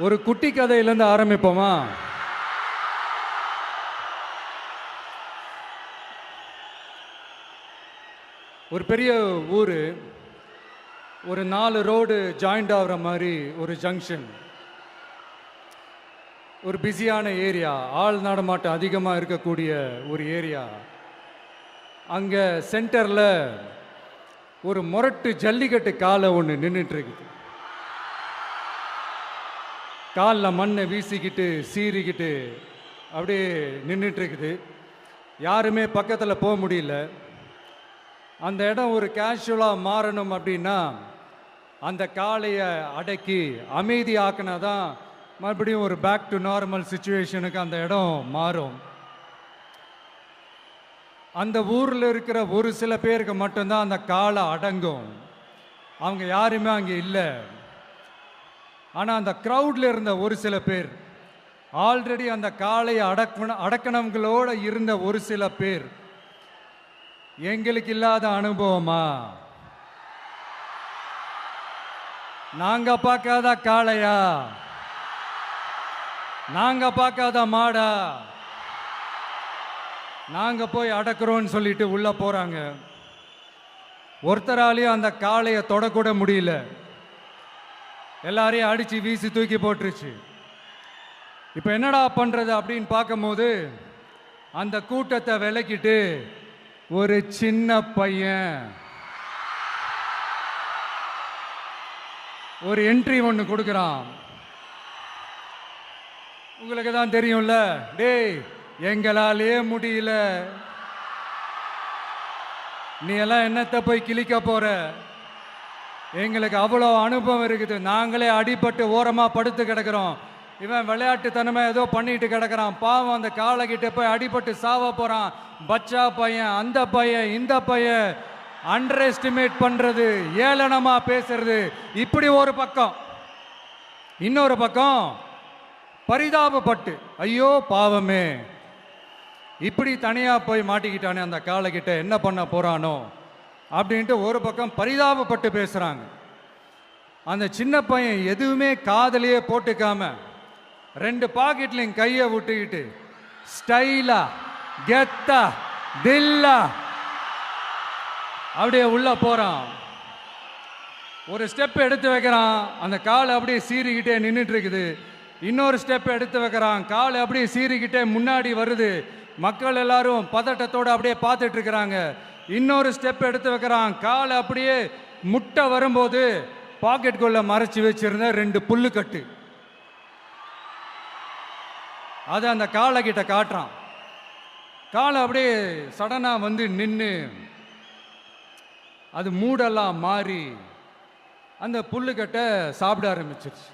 ஒரு குட்டி கதையிலேருந்து ஆரம்பிப்போமா? ஒரு பெரிய ஊர், ஒரு 4 ரோடு ஜாயிண்ட் ஆகிற மாதிரி ஒரு ஜங்ஷன், ஒரு பிஸியான ஏரியா, ஆள் நடமாட்டம் அதிகமாக இருக்கக்கூடிய ஒரு ஏரியா. அங்கே சென்டரில் ஒரு முரட்டு ஜல்லிக்கட்டு காலை ஒன்று நின்றுட்டு இருக்குது. காலில் மண்ணை வீசிக்கிட்டு சீறிக்கிட்டு அப்படியே நின்றுட்டுருக்குது. யாருமே பக்கத்தில் போக முடியல. அந்த இடம் ஒரு கேஷுவலாக மாறணும் அப்படின்னா அந்த காளையை அடக்கி அமைதி ஆக்கினா தான் மறுபடியும் ஒரு பேக் டு நார்மல் சுச்சுவேஷனுக்கு அந்த இடம் மாறும். அந்த ஊரில் இருக்கிற ஒரு சில பேருக்கு மட்டும்தான் அந்த காளை அடங்கும். அவங்க யாருமே அங்கே இல்லை. ஆனால் அந்த க்ரௌடில் இருந்த ஒரு சில பேர், ஆல்ரெடி அந்த காளையை அடக்கணவங்களோடு இருந்த ஒரு சில பேர், எங்களுக்கு இல்லாத அனுபவமா? நாங்க பார்க்காத காளையா? நாங்க பார்க்காத மாடா? நாங்க போய் அடக்குறோன்னு சொல்லிட்டு உள்ள போறாங்க. ஒருத்தராலையும் அந்த காளையை தொடக்கூட முடியல. எல்லாரையும் அடிச்சு வீசி தூக்கி போட்டுருச்சு. இப்போ என்னடா பண்றது அப்படின்னு பார்க்கும்போது அந்த கூட்டத்தை விலக்கிட்டு ஒரு சின்ன பையன் ஒரு என்ட்ரி ஒன்று கொடுக்குறான். உங்களுக்கு தான் தெரியும்ல, டேய் எங்களாலே முடியல, நீ எல்லாம் என்னத்தை போய் கிழிக்க போற? எங்களுக்கு அவ்வளோ அனுபவம் இருக்குது, நாங்களே அடிபட்டு ஓரமாக படுத்து கிடக்கிறோம். இவன் விளையாட்டுத்தனமாக ஏதோ பண்ணிட்டு கிடக்கிறான், பாவம் அந்த காளைகிட்ட போய் அடிபட்டு சாவ போகிறான். பச்சா பையன், அந்த பையன், இந்த பையன், அண்டர் எஸ்டிமேட் பண்ணுறது, ஏளனமாக பேசுறது, இப்படி ஒரு பக்கம். இன்னொரு பக்கம் பரிதாபப்பட்டு, ஐயோ பாவமே, இப்படி தனியாக போய் மாட்டிக்கிட்டானே அந்த காளைகிட்ட, என்ன பண்ண போகிறானோ அப்படின்ட்டு ஒரு பக்கம் பரிதாபப்பட்டு பேசுகிறாங்க. அந்த சின்ன பையன் எதுவுமே காதலையே போட்டுக்காம 2 பாக்கெட்லையும் கையை விட்டுக்கிட்டு ஸ்டைலா கெத்தா தில்லா அப்படியே உள்ள போகிறான். ஒரு ஸ்டெப் எடுத்து வைக்கிறான், அந்த காலை அப்படியே சீறிக்கிட்டே நின்றுட்டு இருக்குது. இன்னொரு ஸ்டெப் எடுத்து வைக்கிறான், காலை அப்படியே சீறிக்கிட்டே முன்னாடி வருது. மக்கள் எல்லாரும் பதட்டத்தோடு அப்படியே பார்த்துட்டு இருக்கிறாங்க. இன்னொரு ஸ்டெப் எடுத்து வைக்கிறான், காலை அப்படியே முட்டை வரும்போது பாக்கெட்டுக்குள்ள மறைச்சி வச்சிருந்த 2 புல்லுக்கட்டு அதை அந்த காளை கிட்ட காட்டுறான். காளை அப்படியே சடனாக வந்து நின்று அது மூடெல்லாம் மாறி அந்த புல்லுக்கட்டை சாப்பிட ஆரம்பிச்சிருச்சு.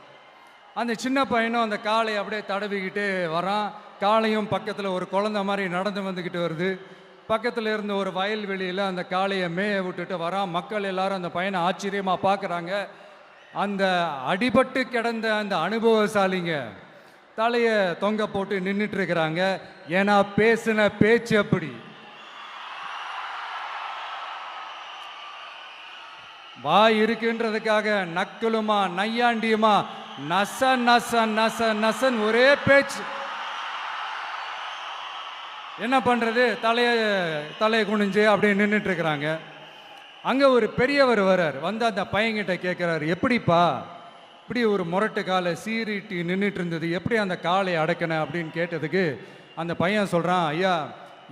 அந்த சின்ன பையனும் அந்த காளையை அப்படியே தடவிக்கிட்டு வரான். காளையும் பக்கத்தில் ஒரு குழந்தை மாதிரி நடந்து வந்துக்கிட்டு வருது. பக்கத்தில் இருந்த ஒரு வயல்வெளியில் அந்த காளையை மேய விட்டுட்டு வரான். மக்கள் எல்லாரும் அந்த பையனை ஆச்சரியமாக பார்க்குறாங்க. அந்த அடிபட்டு கிடந்த அந்த அனுபவசாலிங்க தலையை தொங்க போட்டு நின்றுட்டு இருக்கிறாங்க. ஏன்னா பேசின பேச்சு அப்படி. வாய் இருக்குன்றதுக்காக நக்கலுமா நையாண்டியுமா நச நச நச நசன் ஒரே பேச்சு. என்ன பண்ணுறது, தலையை குனிஞ்சு அப்படியே நின்றுட்டு இருக்கிறாங்க. அங்கே ஒரு பெரியவர் வர்றார். வந்து அந்த பையன்கிட்ட கேட்குறாரு, எப்படிப்பா இப்படி ஒரு முரட்டு காலை சீறிட்டு நின்றுட்டு இருந்தது, எப்படி அந்த காளையை அடக்கின அப்படின்னு கேட்டதுக்கு அந்த பையன் சொல்கிறான், ஐயா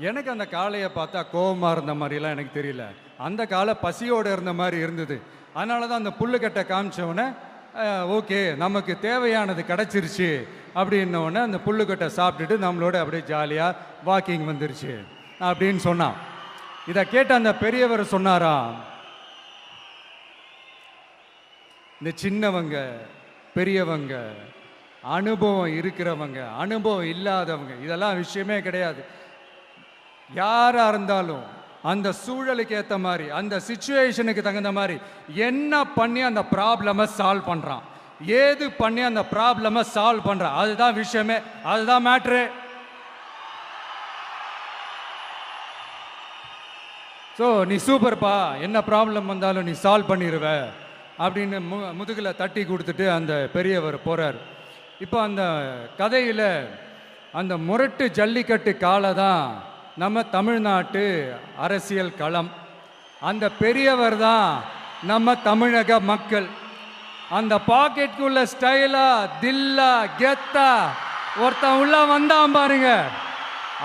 எனக்கு அந்த காளையை பார்த்தா கோபமாக இருந்த மாதிரிலாம் எனக்கு தெரியல, அந்த காலை பசியோடு இருந்த மாதிரி இருந்தது. அதனால தான் அந்த புல்லுக்கட்டை காமிச்சவொடனே ஓகே நமக்கு தேவையானது கிடச்சிருச்சு அப்படின்னோடனே அந்த புல்லுக்கட்டை சாப்பிட்டுட்டு நம்மளோட அப்படியே ஜாலியாக வாக்கிங் வந்துருச்சு அப்படின்னு சொன்னான். இதை கேட்ட அந்த பெரியவர் சொன்னாராம், இந்த சின்னவங்க பெரியவங்க, அனுபவம் இருக்கிறவங்க அனுபவம் இல்லாதவங்க இதெல்லாம் விஷயமே கிடையாது. யாராக இருந்தாலும் அந்த சூழலுக்கு ஏற்ற மாதிரி அந்த சிச்சுவேஷனுக்கு தகுந்த மாதிரி என்ன பண்ணி அந்த ப்ராப்ளமை சால்வ் பண்ணுறான், ஏது பண்ணி அந்த ப்ராப்ளமை சால்வ் பண்ணுறான், அதுதான் விஷயமே, அதுதான் மேட்ரு. ஸோ நீ சூப்பர்ப்பா, என்ன ப்ராப்ளம் வந்தாலும் நீ சால்வ் பண்ணிடுவ அப்படின்னு முதுகில் தட்டி கொடுத்துட்டு அந்த பெரியவர் போகிறார். இப்போ அந்த கதையில் அந்த முரட்டு ஜல்லிக்கட்டு காலை தான் நம்ம தமிழ்நாட்டு அரசியல் களம். அந்த பெரியவர் தான் நம்ம தமிழக மக்கள். அந்த பாக்கெட்டுக்குள்ள ஸ்டைலா தில்லா கெத்தா ஒருத்தன் உள்ள வந்தான் பாருங்க,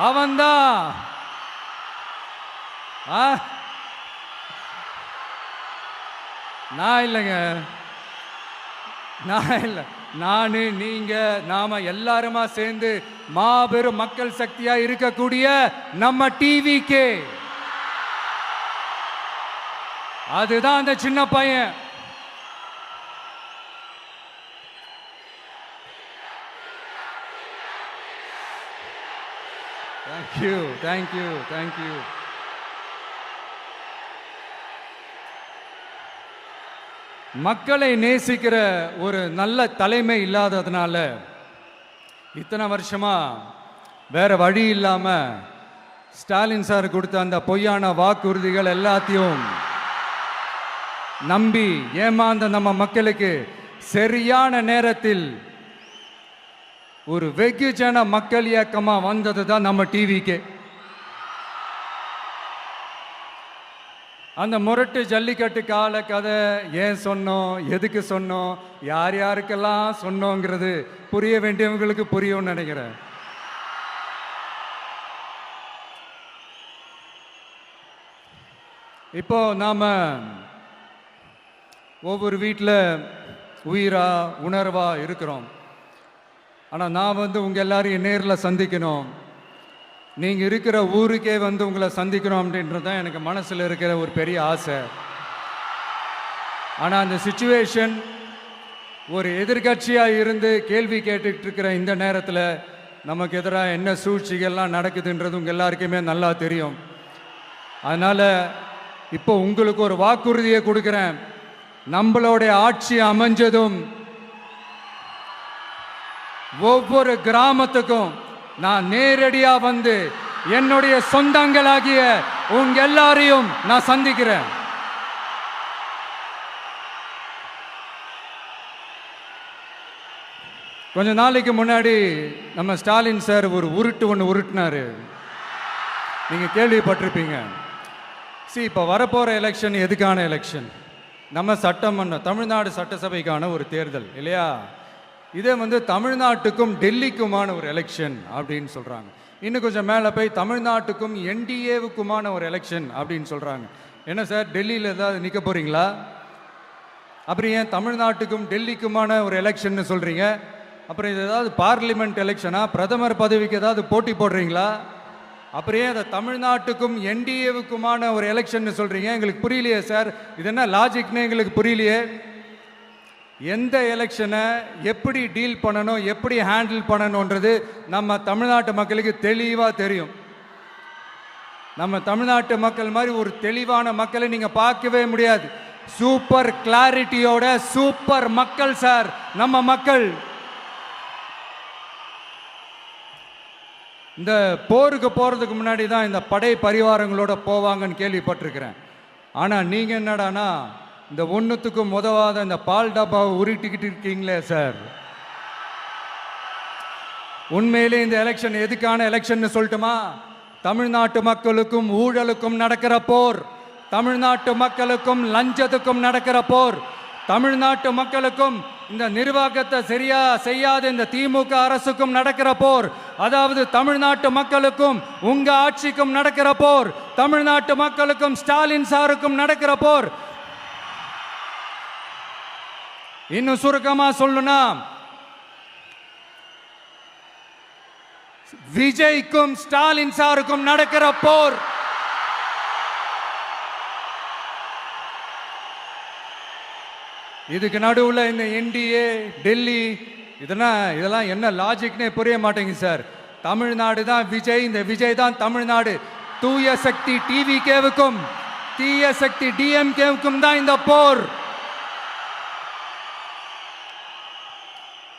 அவன்தான் நான் இல்லைங்க, நான் இல்லை, நானு நீங்க நாம எல்லாருமா சேர்ந்து மாபெரும் மக்கள் சக்தியா இருக்கக்கூடிய நம்ம டிவிகே, அதுதான் அந்த சின்ன பையன். Thank you thank you thank you. மக்களை நேசிக்கிற ஒரு நல்ல தலைமை இல்லாததுனால இத்தனை வருஷமா வேற வழி இல்லாம ஸ்டாலின் சார் கொடுத்த அந்த பொய்யான வாக்குறுதிகள் எல்லாத்தையும் நம்பி ஏமாந்த நம்ம மக்களுக்கு சரியான நேரத்தில் ஒரு வெகுஜன மக்கள் இயக்கமா வந்தது தான் நம்ம டிவிக்கு. அந்த முரட்டு ஜல்லிக்கட்டு கால கதை ஏன் சொன்னோம், எதுக்கு சொன்னோம், யார் யாருக்கெல்லாம் சொன்னோங்கிறது புரிய வேண்டியவங்களுக்கு புரியும்னு நினைக்கிறேன். இப்போ நாம ஒவ்வொரு வீட்டில் உயிரா உணர்வா இருக்கிறோம். ஆனால் நான் உங்கள் எல்லாரையும் நேரில் சந்திக்கணும், நீங்கள் இருக்கிற ஊருக்கே உங்களை சந்திக்கணும் அப்படின்றது தான் எனக்கு மனசில் இருக்கிற ஒரு பெரிய ஆசை. ஆனால் அந்த சிச்சுவேஷன் ஒரு எதிர்கட்சியாக இருந்து கேள்வி கேட்டுட்டு இருக்கிற இந்த நேரத்தில் நமக்கு எதிராக என்ன சூழ்ச்சிகள்லாம் நடக்குதுன்றது உங்கள் எல்லாருக்குமே நல்லா தெரியும். அதனால் இப்போ உங்களுக்கு ஒரு வாக்குறுதியை கொடுக்குறேன். நம்மளுடைய ஆட்சி அமைஞ்சதும் ஒவ்வொரு கிராமத்துக்கும் நான் நேரடியா வந்து என்னுடைய சொந்தங்களாகிய உங்க எல்லாரையும் நான் சந்திக்கிறேன். கொஞ்ச நாளைக்கு முன்னாடி நம்ம ஸ்டாலின் சார் ஒரு உருட்டு ஒன்று உருட்டினாரு, நீங்க கேள்விப்பட்டிருப்பீங்க. இப்போ வரப்போற எலெக்ஷன் எதுக்கான எலெக்ஷன்? நம்ம சட்டமன்ற தமிழ்நாடு சட்டசபைக்கான ஒரு தேர்தல் இல்லையா? இதே தமிழ்நாட்டுக்கும் டெல்லிக்குமான ஒரு எலெக்ஷன் அப்படின்னு சொல்றாங்க. இன்னும் கொஞ்சம் மேலே போய் தமிழ்நாட்டுக்கும் என்டிஏவுக்குமான ஒரு எலெக்ஷன் அப்படின்னு சொல்றாங்க. என்ன சார், டெல்லியில் ஏதாவது நிற்க போறீங்களா? அப்புறம் ஏன் தமிழ்நாட்டுக்கும் டெல்லிக்குமான ஒரு எலெக்ஷன் சொல்றீங்க? அப்புறம் இது ஏதாவது பார்லிமெண்ட் எலெக்ஷனா? பிரதமர் பதவிக்கு ஏதாவது போட்டி போடுறீங்களா? அப்புறம் ஏன் அதை தமிழ்நாட்டுக்கும் என்டிஏவுக்குமான ஒரு எலெக்ஷன் சொல்றீங்க? எங்களுக்கு புரியலையே சார், இது என்ன லாஜிக்னு எங்களுக்கு புரியலையே. எந்த எலெக்ஷனை எப்படி டீல் பண்ணணும், எப்படி ஹேண்டில் பண்ணணுன்றது நம்ம தமிழ்நாட்டு மக்களுக்கு தெளிவாக தெரியும். நம்ம தமிழ்நாட்டு மக்கள் மாதிரி ஒரு தெளிவான மக்களை நீங்க பார்க்கவே முடியாது. சூப்பர் கிளாரிட்டியோட சூப்பர் மக்கள் சார் நம்ம மக்கள். இந்த போருக்கு போறதுக்கு முன்னாடி தான் இந்த படை பரிவாரங்களோட போவாங்கன்னு கேள்விப்பட்டிருக்கிறேன். ஆனா நீங்க என்னடானா இந்த ஒன்றுத்துக்கும் உதவாத இந்த பால் டப்பாவை உருட்டிக்கிட்டு இருக்கீங்களே சார். உண்மையிலே இந்த எலெக்ஷன் எதுக்கான எலெக்ஷன் சொல்லட்டுமா? தமிழ்நாட்டு மக்களுக்கும் ஊழலுக்கும் நடக்கிற போர், தமிழ்நாட்டு மக்களுக்கும் லஞ்சத்துக்கும் நடக்கிற போர், தமிழ்நாட்டு மக்களுக்கும் இந்த நிர்வாகத்தை சரியா செய்யாத இந்த திமுக அரசுக்கும் நடக்கிற போர், அதாவது தமிழ்நாட்டு மக்களுக்கும் உங்க ஆட்சிக்கும் நடக்கிற போர், தமிழ்நாட்டு மக்களுக்கும் ஸ்டாலின் சாருக்கும் நடக்கிற போர். இன்னும் சுருக்கமா சொல்லணும்னா விஜய்க்கும் ஸ்டாலின் சாருக்கும் நடக்கிற போர். இதுக்கு நடுவுல இந்த என்டிஏ டெல்லி இதெல்லாம் என்ன லாஜிக்னே புரிய மாட்டேங்குது சார். தமிழ்நாடு தான் விஜய், இந்த விஜய் தான் தமிழ்நாடு. தூய சக்தி டிவிகேவுக்கும் தீய சக்தி டிஎம்கேவுக்கும் தான் இந்த போர்.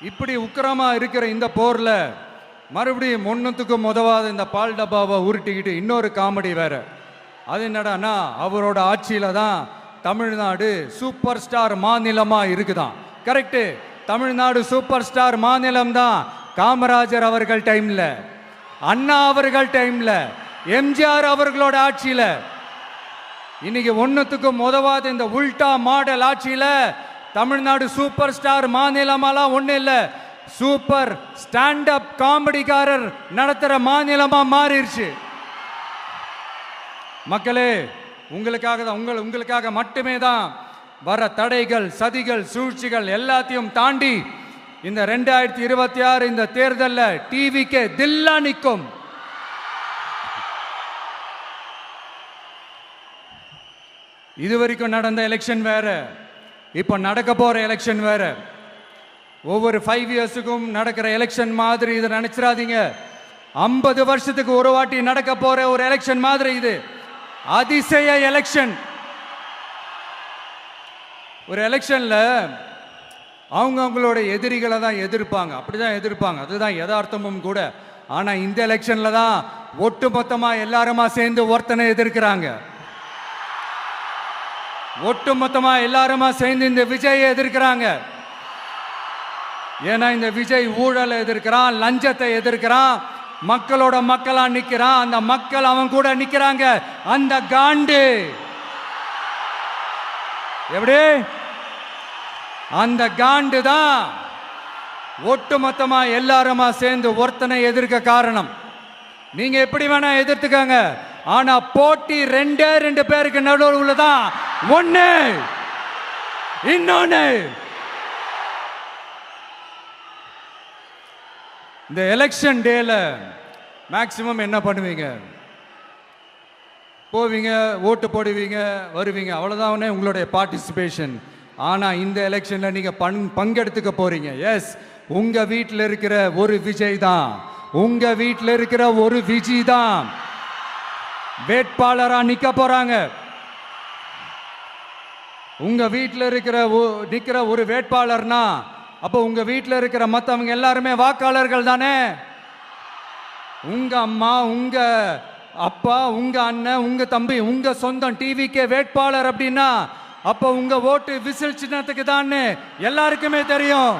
இப்படி உக்கிரமா இருக்கிற இந்த போர்ல மறுபடியும் ஒன்றுத்துக்கும் உதவாத இந்த பால் டப்பாவை உருட்டிக்கிட்டு இன்னொரு காமெடி வேற. அது என்னடானா, அவரோட ஆட்சியில தான் தமிழ்நாடு சூப்பர் ஸ்டார் மாநிலமா இருக்குதான். கரெக்டு. தமிழ்நாடு சூப்பர் ஸ்டார் மாநிலம் தான். காமராஜர் அவர்கள் டைம்ல, அண்ணா அவர்கள் டைம்ல, எம்ஜிஆர் அவர்களோட ஆட்சியில. இன்னைக்கு ஒன்னுத்துக்கும் உதவாத இந்த உல்டா மாடல் ஆட்சியில தமிழ்நாடு சூப்பர் ஸ்டார் மாநிலமாலாம் ஒண்ணு இல்ல, சூப்பர் ஸ்டாண்ட் அப் காமெடிக்காரர் நடத்துற மாநிலமா மாறிடுச்சு. மக்களே, உங்களுக்காக தான், உங்களுக்காக மட்டுமே தான் வர தடைகள், சதிகள், சூழ்ச்சிகள் எல்லாத்தையும் தாண்டி இந்த 2026 இந்த தேர்தலில் டிவிக்கு தில்லா நிற்கும். இதுவரைக்கும் நடந்த எலெக்ஷன் வேற, இப்ப நடக்க போற எலெக்ஷன் வேற. ஒவ்வொரு 5 இயர்ஸுக்கும் நடக்கிற எலெக்ஷன் மாதிரி இதை நினைச்சிடாதீங்க. 50 வருஷத்துக்கு ஒரு வாட்டி நடக்க போற ஒரு எலெக்ஷன் மாதிரி இது. அதிசய எலெக்ஷன். ஒரு எலெக்ஷன்ல அவங்களோட எதிரிகளை தான் எதிர்ப்பாங்க, அப்படிதான் எதிர்ப்பாங்க, அதுதான் யதார்த்தமும் கூட. ஆனா இந்த எலெக்ஷன்ல தான் ஒட்டுமொத்தமா எல்லாருமா சேர்ந்து ஒருத்தனை எதிர்க்கிறாங்க. ஒட்டுமொத்தமா எல்லாருமா சேர்ந்து இந்த விஜயை எதிர்க்கிறாங்க. ஏன்னா இந்த விஜய் ஊழலை எதிர்க்கிறான், லஞ்சத்தை எதிர்க்கிறான், மக்களோட மக்களா நிக்கிறான். அந்த மக்கள் அவன் கூட நிக்கிறாங்க. அந்த காண்டு எப்படி? அந்த காண்டு தான் ஒட்டுமொத்தமா எல்லாருமா சேர்ந்து ஒருத்தனை எதிர்க்க காரணம். நீங்க எப்படி வேணா எதிர்த்துக்கங்க, ஆனா போட்டி 2 பேருக்கு நடுவில் தான். ஒண்ணு இன்னொன்னு. இந்த எலெக்ஷன் டேல மேக்சிமம் என்ன பண்ணுவீங்க? போவீங்க, ஓட்டு போடுவீங்க, வருவீங்க, அவ்வளவுதான் உங்களுடைய பார்ட்டிசிபேஷன். ஆனா இந்த எலெக்ஷன்ல நீங்க பங்கெடுத்துக்க போறீங்க. எஸ், உங்க வீட்டில் இருக்கிற ஒரு விஜய் தான், உங்க வீட்டில் இருக்கிற ஒரு விஜய் தான் வேட்பாளரா நிக்க போறாங்க. உங்க வீட்டில் இருக்கிற நிக்கிற ஒரு வேட்பாளர்னா அப்போ உங்க வீட்டில் இருக்கிற மற்றவங்க எல்லாருமே வாக்காளர்கள் தானே. உங்க அம்மா, உங்க அப்பா, உங்க அண்ணன், உங்க தம்பி, உங்க சொந்தம் டிவிக்கு வேட்பாளர் அப்படின்னா அப்போ உங்க ஓட்டு விசில் சின்னத்துக்கு தான் எல்லாருக்குமே தெரியும்.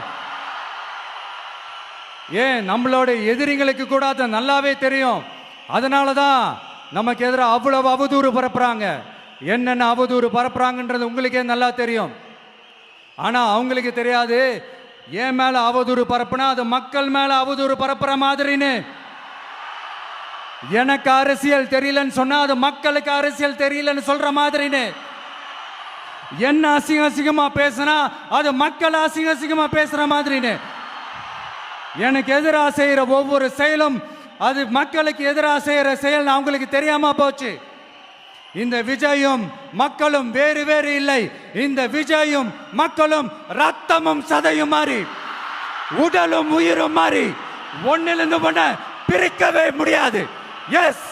ஏன், நம்மளோட எதிரிங்களுக்கு கூட அது நல்லாவே தெரியும். அதனாலதான் நமக்கு எதிராக அவ்வளவு அவதூறு பரப்புறாங்க. என்னென்ன அவதூறு பரப்புறாங்கன்றது உங்களுக்கே நல்லா தெரியும். ஆனா அவங்களுக்கு தெரியாது, ஏன் மேல அவதூறு பரப்புனா அது மக்கள் மேல அவதூறு பரப்புற மாதிரின்னு. எனக்கு அரசியல் தெரியலன்னு சொன்னா அது மக்களுக்கு அரசியல் தெரியலன்னு சொல்ற மாதிரின்னு. என்ன அசிங்கமா பேசினா அது மக்கள் அசிங்கமா பேசுற மாதிரின்னு. எனக்கு எதிராக செய்யற ஒவ்வொரு செயலும் அது மக்களுக்கு எதிராக செய்யற செயல் அவங்களுக்கு தெரியாம போச்சு. இந்த விஜயும் மக்களும் வேறு வேறு இல்லை. இந்த விஜயும் மக்களும் ரத்தமும் சதையும் மாறி, உடலும் உயிரும் மாறி, ஒன்னிலிருந்து ஒண்ண பிரிக்கவே முடியாது. எஸ்,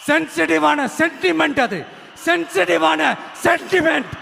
சென்சிட்டிவான சென்டிமெண்ட், அது சென்சிட்டிவான சென்டிமெண்ட்.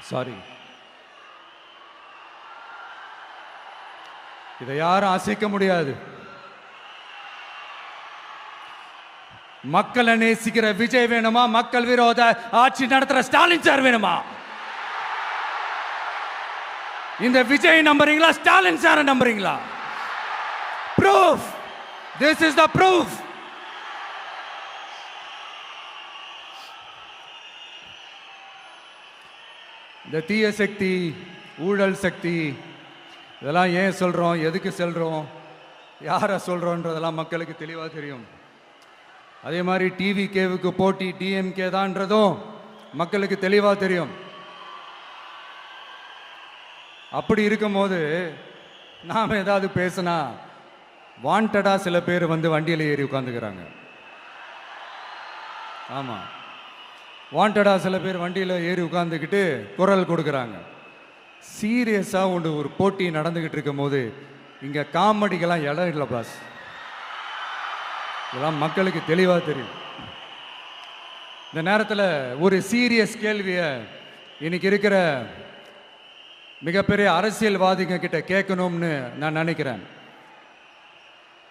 சாரி, இதை யாரும் அசைக்க முடியாது. மக்களை நேசிக்கிற விஜய் வேணுமா? மக்கள் விரோத ஆட்சி நடத்துற ஸ்டாலின் சார் வேணுமா? இந்த விஜய் நம்புறீங்களா, ஸ்டாலின் சார் நம்புறீங்களா? Proof, this is the proof. இந்த தீய சக்தி, ஊழல் சக்தி, இதெல்லாம் ஏன் சொல்றோம், எதுக்கு சொல்றோம், யாரை சொல்றோன்றதெல்லாம் மக்களுக்கு தெளிவாக தெரியும். அதே மாதிரி டிவிகேவுக்கு போட்டி டிஎம்கே தான்றதும் மக்களுக்கு தெளிவாக தெரியும். அப்படி இருக்கும்போது நாம் ஏதாவது பேசினா வாண்டடா சில பேர் வந்து வண்டியில் ஏறி உட்காந்துக்கிறாங்க. ஆமாம், வாண்டடாக சில பேர் வண்டியில் ஏறி உட்காந்துக்கிட்டு குரல் கொடுக்குறாங்க. சீரியஸாக ஒரு போட்டி நடந்துக்கிட்டு இருக்கும் போது இங்கே காமெடிக்கெல்லாம் இடம் இல்லை பாஸ். இதெல்லாம் மக்களுக்கு தெளிவாக தெரியும். இந்த நேரத்தில் ஒரு சீரியஸ் கேள்வியை இன்னைக்கு இருக்கிற மிகப்பெரிய அரசியல்வாதிங்க கிட்ட கேட்கணும்னு நான் நினைக்கிறேன்.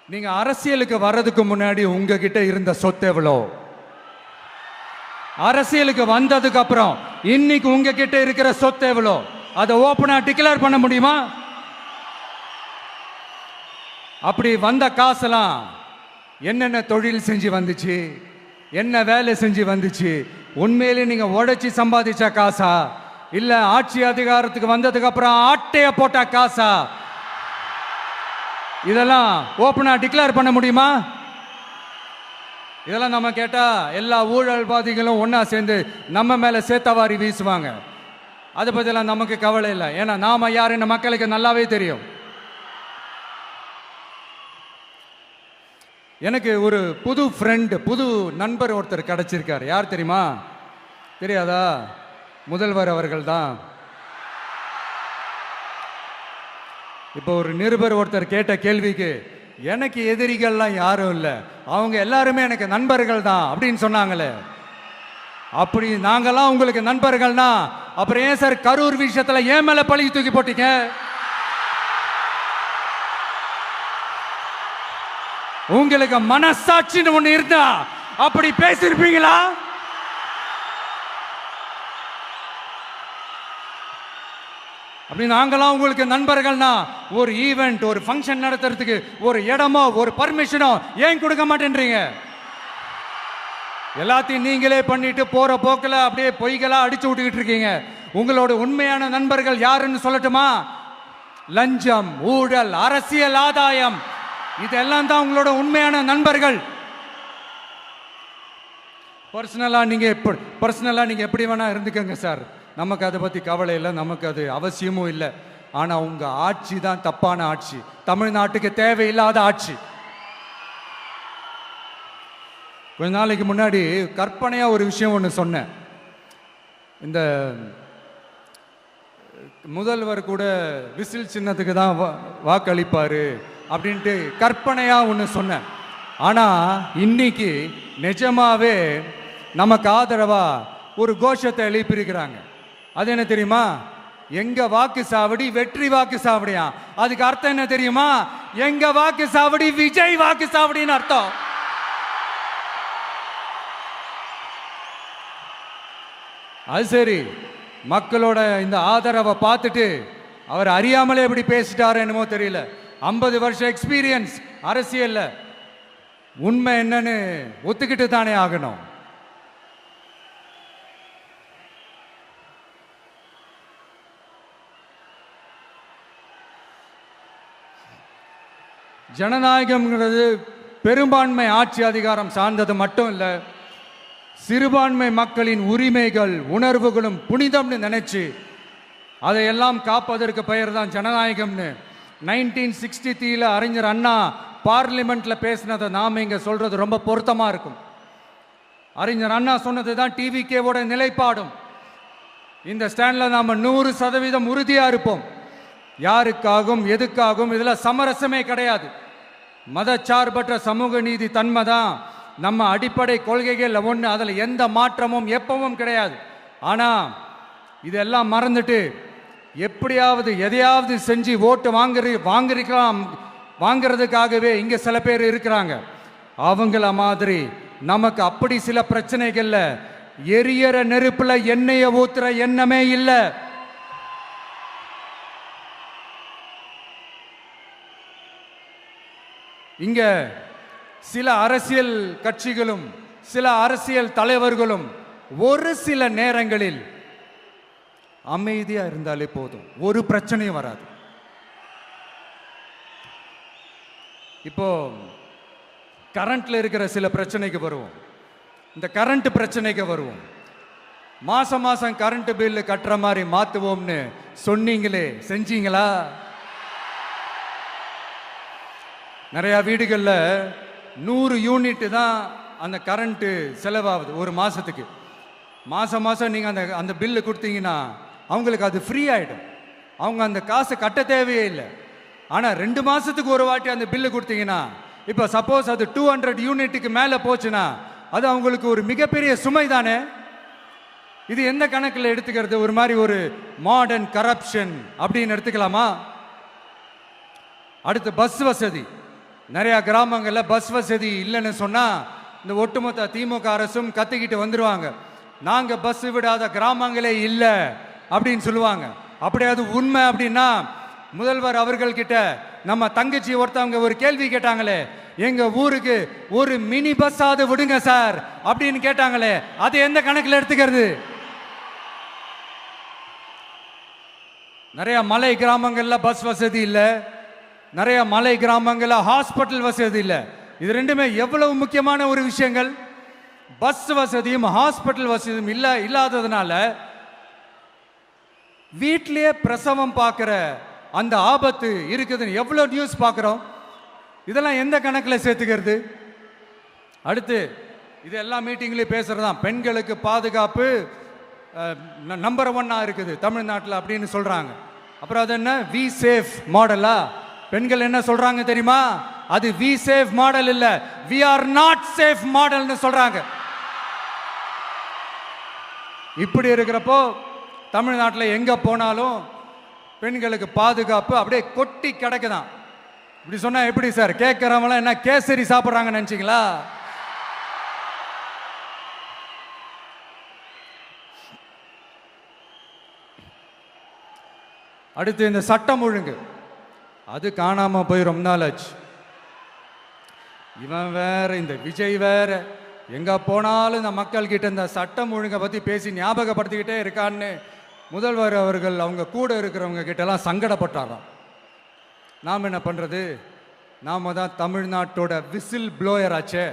நீங்க அரசியலுக்கு வர்றதுக்கு முன்னாடி உங்ககிட்ட இருந்த சொத்து எவ்வளோ? அரசியலுக்கு வந்ததுக்கு அப்புறம் இன்னைக்கு உங்ககிட்ட இருக்கிற சொத்து எவ்வளோ? அதை ஓப்பனா டிக்ளேர் பண்ண முடியுமா? அப்படி வந்த காசெல்லாம் என்னென்ன தொழில் செஞ்சு வந்துச்சு, என்ன வேலை செஞ்சு வந்துச்சு? உண்மையிலே நீங்க உழைச்சி சம்பாதிச்ச காசா, இல்ல ஆட்சி அதிகாரத்துக்கு வந்ததுக்கு அப்புறம் ஆட்டைய போட்ட காசா? இதெல்லாம் ஓப்பனா டிக்ளேர் பண்ண முடியுமா? இதெல்லாம் நம்ம கேட்டா எல்லா ஊழல்வாதிகளும் ஒன்னா சேர்ந்து நம்ம மேல சேத்தவாரி வீசுவாங்க. அதை பத்தியெல்லாம் நமக்கு கவலை இல்லை. ஏன்னா நாம யாருன்னு மக்களுக்கு நல்லாவே தெரியும். எனக்கு ஒரு புது ஃப்ரெண்ட், புது நண்பர் ஒருத்தர் கிடைச்சிருக்கார். யார் தெரியுமா? தெரியாதா? முதல்வர் அவர்கள் தான். இப்போ ஒரு நிருபர் ஒருத்தர் கேட்ட கேள்விக்கு எனக்கு எதிரிகள்லாம் யாரும் இல்லை, அவங்க எல்லாருமே எனக்கு நண்பர்கள் தான் அப்படின்னு சொன்னாங்களே. அப்படி நாங்கெல்லாம் உங்களுக்கு நண்பர்கள்னா அப்புறம் ஏன் சார் கரூர் விஷயத்துல ஏன் மேல பழி தூக்கி போட்டீங்க? உங்களுக்கு மனசாட்சின்னு ஒண்ணு இருந்தா அப்படி பேசிருப்பீங்களா? அப்படி நாங்களாம் உங்களுக்கு நண்பர்கள்னா ஒரு ஈவெண்ட், ஒரு ஃபங்க்ஷன் நடத்துறதுக்கு ஒரு இடமோ ஒரு பர்மிஷனோ ஏன் கொடுக்க மாட்டேன்றீங்க? எல்லாத்தையும் நீங்களே பண்ணிட்டு போற போக்கில் அப்படியே பொய்களா அடிச்சு விட்டுக்கிட்டு இருக்கீங்க. உங்களோட உண்மையான நண்பர்கள் யாருன்னு சொல்லட்டுமா? லஞ்சம், ஊழல், அரசியல் ஆதாயம், இதெல்லாம் தான் உங்களோட உண்மையான நண்பர்கள். பர்சனலா நீங்க எப்படி வேணா இருந்துக்கங்க சார், நமக்கு அதை பத்தி கவலை இல்லை, நமக்கு அது அவசியமும் இல்லை. ஆனா உங்க ஆட்சி தான் தப்பான ஆட்சி, தமிழ்நாட்டுக்கு தேவையில்லாத ஆட்சி. கொஞ்ச நாளைக்கு முன்னாடி கற்பனையா ஒரு விஷயம் ஒன்று சொன்னேன். இந்த முதல்வர் கூட விசில் சின்னத்துக்கு தான் வாக்களிப்பாரு அப்படின்ட்டு கற்பனையா ஒன்று சொன்னேன். ஆனா இன்னைக்கு நிஜமாவே நமக்கு ஆதரவா ஒரு கோஷத்தை எழுப்பியிருக்கிறாங்க. அது என்ன தெரியுமா? எங்க வாக்கு சாவடி வெற்றி வாக்கு சாவடியா. அதுக்கு அர்த்தம் என்ன தெரியுமா? எங்க வாக்கு சாவடி விஜய் வாக்கு சாவடின்னு அர்த்தம். அது சரி, மக்களோட இந்த ஆதரவை பார்த்துட்டு அவர் அறியாமலே எப்படி பேசிட்டாரு என்னமோ தெரியல. 50 வருஷம் எக்ஸ்பீரியன்ஸ் அரசியல்ல, உண்மை என்னன்னு ஒத்துக்கிட்டு தானே ஆகணும். ஜனநாயகம்ங்கிறது பெரும்பான்மை ஆட்சி அதிகாரம் சார்ந்தது மட்டும் இல்லை, சிறுபான்மை மக்களின் உரிமைகள் உணர்வுகளும் புனிதம்னு நினைச்சு அதையெல்லாம் காப்பதற்கு பெயர் தான் ஜனநாயகம்னு 1963 அறிஞர் அண்ணா பார்லிமெண்ட்ல பேசினதை நாம இங்க சொல்றது ரொம்ப பொருத்தமா இருக்கும். அறிஞர் அண்ணா சொன்னது தான் டிவிகேவோட நிலைப்பாடும். இந்த ஸ்டாண்ட்ல நாம 100% உறுதியா இருப்போம். யாருக்காகவும் எதுக்காகவும் இதுல சமரசமே கிடையாது. மதச்சார்பற்ற சமூக நீதி தன்மை தான் நம்ம அடிப்படை கொள்கைகள் ஒன்று, அதில் எந்த மாற்றமும் எப்பவும் கிடையாது. ஆனால் இதெல்லாம் மறந்துட்டு எப்படியாவது எதையாவது செஞ்சு ஓட்டு வாங்குறதுக்காகவே இங்கே சில பேர் இருக்கிறாங்க. அவங்கள மாதிரி நமக்கு அப்படி சில பிரச்சனைகள்ல எரியற நெருப்புல எண்ணெயை ஊத்துற எண்ணமே இல்லை. இங்க சில அரசியல் கட்சிகளும் சில அரசியல் தலைவர்களும் ஒரு சில நேரங்களில் அமைதியா இருந்தாலே போதும், ஒரு பிரச்சனையும் வராது. இப்போ கரண்ட்ல இருக்கிற சில பிரச்சனைக்கு வருவோம். இந்த கரண்ட் பிரச்சனைக்கு வருவோம். மாசம் மாசம் கரண்ட் பில்லு கட்டுற மாதிரி மாத்துவோம்னு சொன்னீங்களே, செஞ்சீங்களா? நிறைய வீடுகளில் 100 யூனிட் தான் அந்த கரண்ட்டு செலவாகுது ஒரு மாதத்துக்கு. மாதம் மாதம் நீங்கள் அந்த பில்லு கொடுத்தீங்கன்னா அவங்களுக்கு அது ஃப்ரீ ஆகிடும். அவங்க அந்த காசை கட்ட தேவையே இல்லை. ஆனால் 2 மாதத்துக்கு ஒரு வாட்டி அந்த பில்லு கொடுத்தீங்கன்னா, இப்போ சப்போஸ் அது 200 யூனிட்டுக்கு மேலே போச்சுன்னா அது அவங்களுக்கு ஒரு மிகப்பெரிய சுமை தானே. இது எந்த கணக்கில் எடுத்துக்கிறது? ஒரு மாதிரி ஒரு மாடர்ன் கரப்ஷன் அப்படின்னு எடுத்துக்கலாமா? அடுத்து பஸ் வசதி. நிறையா கிராமங்களில் பஸ் வசதி இல்லைன்னு சொன்னால் இந்த ஒட்டுமொத்த திமுக அரசும் கத்திக்கிட்டு வந்துடுவாங்க. நாங்கள் பஸ் விடாத கிராமங்களே இல்லை அப்படின்னு சொல்லுவாங்க. அப்படியே அது உண்மை அப்படின்னா முதல்வர் அவர்கள்கிட்ட நம்ம தங்கச்சி ஒருத்தவங்க ஒரு கேள்வி கேட்டாங்களே, எங்க ஊருக்கு ஒரு மினி பஸ் ஆவது விடுங்க சார் அப்படின்னு கேட்டாங்களே, அது எந்த கணக்கில் எடுத்துக்கிறது? நிறைய மலை கிராமங்கள்ல பஸ் வசதி இல்லை, நிறைய மலை கிராமங்கள்ல ஹாஸ்பிட்டல் வசதி இல்லை. இது ரெண்டுமே எவ்வளவு முக்கியமான ஒரு விஷயங்கள். பஸ் வசதியும் ஹாஸ்பிட்டல் வசதியும் இல்லாததுனால வீட்டிலேயே பிரசவம் பார்க்கிற அந்த ஆபத்து இருக்குதுன்னு எவ்வளவு நியூஸ் பார்க்குறோம். இதெல்லாம் எந்த கணக்கில் சேர்த்துக்கிறது? அடுத்து இது எல்லா மீட்டிங்லேயும் பேசுறதுதான், பெண்களுக்கு பாதுகாப்பு நம்பர் 1 இருக்குது தமிழ்நாட்டில் அப்படின்னு சொல்றாங்க. அப்புறம் அது என்ன வி சேஃப் மாடலா? பெண்கள் என்ன சொல்றாங்க தெரியுமா? அது வி சேஃப் மாடல் இல்ல, வி ஆர் நாட் சேஃப் மாடல்னு சொல்றாங்க. இப்படி இருக்கிறப்போ தமிழ்நாட்டில் எங்க போனாலும் பெண்களுக்கு பாதுகாப்பு அப்படியே கொட்டி கிடக்குதான். இப்படி சொன்னா எப்படி சார்? கேட்கறவங்களாம் என்ன கேசரி சாப்பிட்றாங்கன்னு நினைச்சீங்களா? அடுத்து இந்த சட்டம் ஒழுங்கு, அது காணாம போய் ரொம்ப நாள் ஆச்சு. இவன் வேற, இந்த விஜய் வேற, எங்க போனாலும் இந்த மக்கள் கிட்ட இந்த சட்டம் ஒழுங்கை பத்தி பேசி ஞாபகப்படுத்திக்கிட்டே இருக்கான்னு முதல்வர் அவர்கள் அவங்க கூட இருக்கிறவங்க கிட்டலாம் சங்கடப்பட்டாராம். நாம் என்ன பண்றது? நாம தான் தமிழ்நாட்டோட விசில் ப்ளோயர் ஆச்சே.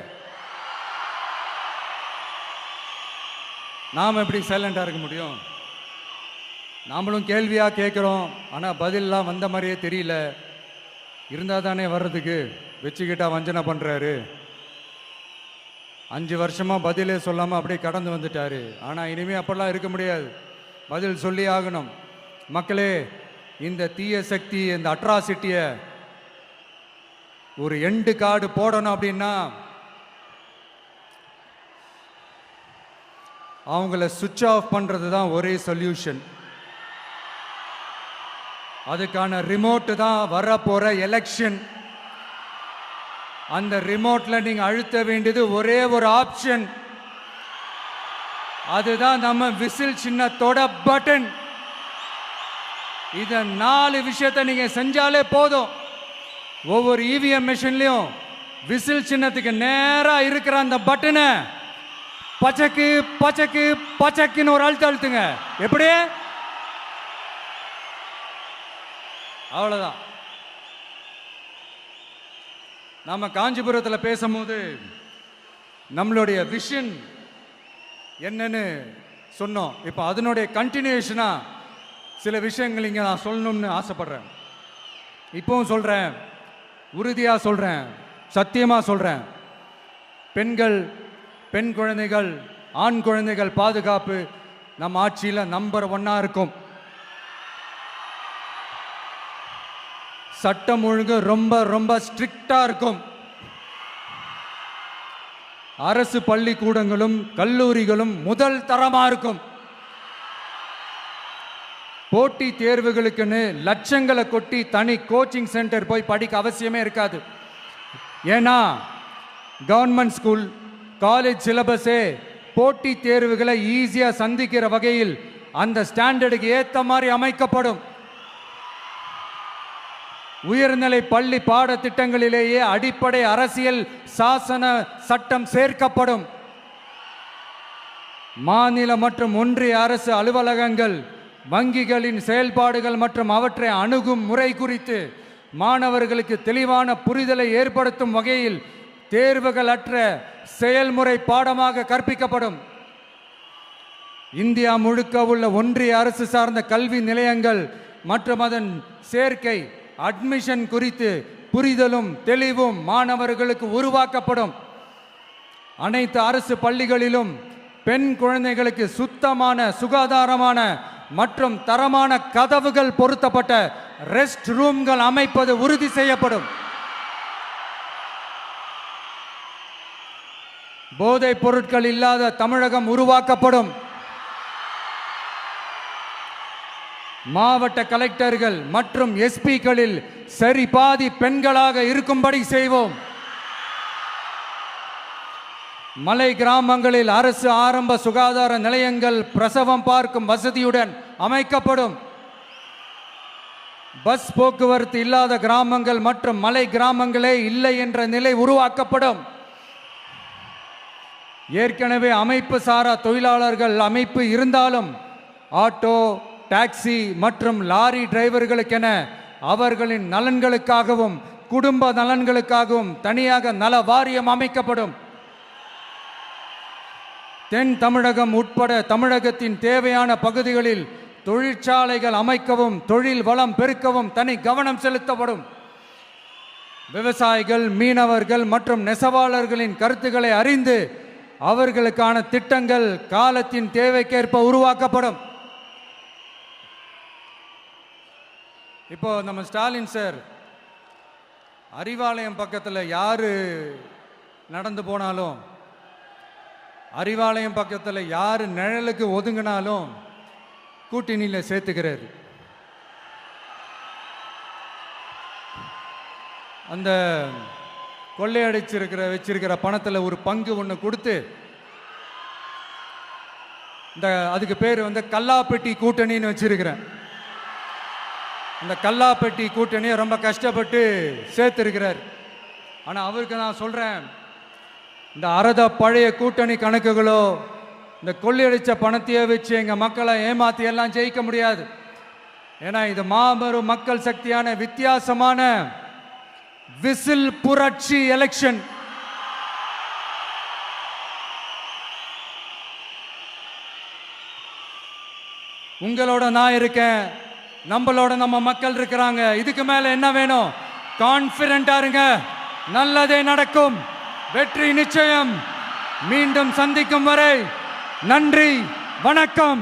நாம் எப்படி சைலண்டா இருக்க முடியும்? நாமளும் கேள்வியா கேட்குறோம், ஆனால் பதிலெலாம் வந்த மாதிரியே தெரியல. இருந்தால் தானே வர்றதுக்கு, வச்சுக்கிட்டா வஞ்சனை பண்ணுறாரு. 5 வருஷமா பதிலே சொல்லாமல் அப்படியே கடந்து வந்துட்டாரு. ஆனால் இனிமேல் அப்படிலாம் இருக்க முடியாது, பதில் சொல்லி ஆகணும். மக்களே, இந்த தீய சக்தி, இந்த அட்ராசிட்டியை ஒரு எண்டு கார்டு போடணும் அப்படின்னா அவங்கள சுவிட்ச் ஆஃப் பண்ணுறது தான் ஒரே சொல்யூஷன். அதுக்கான ரிமோட்டு தான் வரப்போற எலெக்ஷன். அந்த ரிமோட்ல நீங்க அழுத்த வேண்டியது ஒரே ஒரு ஆப்ஷன், அதுதான் நம்ம விசில் சின்னத்தோட பட்டன். இத 4 விஷயத்தை நீங்க செஞ்சாலே போதும். ஒவ்வொரு இவிஎம் மிஷின்லயும் விசில் சின்னத்துக்கு நேரா இருக்கிற அந்த பட்டனை பச்சக்கு பச்சக்கு பச்சக்குன்னு ஒரு அழுத்துங்க. எப்படி? அவ்வளவுதான். நாம காஞ்சிபுரத்தில் பேசும்போது நம்மளுடைய விஷன் என்னன்னு சொன்னோம். இப்போ அதனுடைய கண்டினியூஷனா சில விஷயங்கள் இங்கே நான் சொல்லணும்னு ஆசைப்படுறேன். இப்பவும் சொல்றேன், உறுதியா சொல்றேன், சத்தியமா சொல்றேன். பெண்கள், பெண் குழந்தைகள், ஆண் குழந்தைகள் பாதுகாப்பு நம்ம ஆட்சியில் நம்பர் 1 இருக்கும். சட்டம் ஒழுங்கு ரொம்ப ரொம்ப ஸ்ட்ரிக்டா இருக்கும். அரசு பள்ளிக்கூடங்களும் கல்லூரிகளும் முதல் தரமா இருக்கும். போட்டி தேர்வுகளுக்குன்னு லட்சங்களை கொட்டி தனி கோச்சிங் சென்டர் போய் படிக்க அவசியமே இருக்காது. ஏன்னா கவர்மெண்ட் ஸ்கூல், காலேஜ் சிலபஸே போட்டி தேர்வுகளை ஈஸியா சந்திக்கிற வகையில் அந்த ஸ்டாண்டர்டுக்கு ஏத்த மாதிரி அமைக்கப்படும். உயர்நிலை பள்ளி பாடத்திட்டங்களிலேயே அடிப்படை அரசியல் சாசன சட்டம் சேர்க்கப்படும். மாநில மற்றும் ஒன்றிய அரசு அலுவலகங்கள், வங்கிகளின் செயல்பாடுகள் மற்றும் அவற்றை அணுகும் முறை குறித்து மாணவர்களுக்கு தெளிவான புரிதலை ஏற்படுத்தும் வகையில் தேர்வுகள் அற்ற செயல்முறை பாடமாக கற்பிக்கப்படும். இந்தியா முழுக்க உள்ள ஒன்றிய அரசு சார்ந்த கல்வி நிலையங்கள் மற்றும் அதன் சேர்க்கை அட்மிஷன் குறித்து புரிதலும் தெளிவும் மாணவர்களுக்கு உருவாக்கப்படும். அனைத்து அரசு பள்ளிகளிலும் பெண் குழந்தைகளுக்கு சுத்தமான, சுகாதாரமான மற்றும் தரமான கதவுகள் பொருத்தப்பட்ட ரெஸ்ட் ரூம்கள் அமைப்பது உறுதி செய்யப்படும். போதைப் பொருட்கள் இல்லாத தமிழகம் உருவாக்கப்படும். மாவட்ட கலெக்டர்கள் மற்றும் எஸ்பிக்களில் சரி பாதி பெண்களாக இருக்கும்படி செய்வோம். மலை கிராமங்களில் அரசு ஆரம்ப சுகாதார நிலையங்கள் பிரசவம் பார்க்கும் வசதியுடன் அமைக்கப்படும். பஸ் போக்குவரத்து இல்லாத கிராமங்கள் மற்றும் மலை கிராமங்களே இல்லை என்ற நிலை உருவாக்கப்படும். ஏற்கனவே அமைப்பு சாரா தொழிலாளர்கள் அமைப்பு இருந்தாலும் ஆட்டோ, டாக்ஸி மற்றும் லாரி டிரைவர்களுக்கென அவர்களின் நலன்களுக்காகவும் குடும்ப நலன்களுக்காகவும் தனியாக நல வாரியம் அமைக்கப்படும். தென் தமிழகம் உட்பட தமிழகத்தின் தேவையான பகுதிகளில் தொழிற்சாலைகள் அமைக்கவும் தொழில் வளம் பெருக்கவும் தனி கவனம் செலுத்தப்படும். விவசாயிகள், மீனவர்கள் மற்றும் நெசவாளர்களின் கருத்துக்களை அறிந்து அவர்களுக்கான திட்டங்கள் காலத்தின் தேவைக்கேற்ப உருவாக்கப்படும். இப்போ நம்ம ஸ்டாலின் சார் அறிவாலயம் பக்கத்தில் யாரு நடந்து போனாலும், அறிவாலயம் பக்கத்தில் யாரு நிழலுக்கு ஒதுங்கினாலும் கூட்டணியில் சேர்த்துக்கிறார். அந்த வச்சிருக்கிற பணத்தில் ஒரு பங்கு ஒன்று கொடுத்து, அதுக்கு பேர் கல்லாப்பெட்டி கூட்டணின்னு வச்சிருக்கிறேன். அந்த கல்லாப்பெட்டி கூட்டணியை ரொம்ப கஷ்டப்பட்டு சேர்த்திருக்கிறார். ஆனால் அவருக்கு நான் சொல்றேன், இந்த அறத பழைய கூட்டணி கணக்குகளோ இந்த கொள்ளையடிச்ச பணத்தையே வச்சு எங்க மக்களை ஏமாத்தி எல்லாம் ஜெயிக்க முடியாது. ஏன்னா இது மாபெரும் மக்கள் சக்தியான வித்தியாசமான விசில் புரட்சி எலெக்ஷன். உங்களோட நான் இருக்கேன், நம்மளோட நம்ம மக்கள் இருக்கிறாங்க. இதுக்கு மேல என்ன வேணும்? கான்பிடென்ட்டா இருங்க, நல்லதே நடக்கும், வெற்றி நிச்சயம். மீண்டும் சந்திக்கும் வரை நன்றி, வணக்கம்.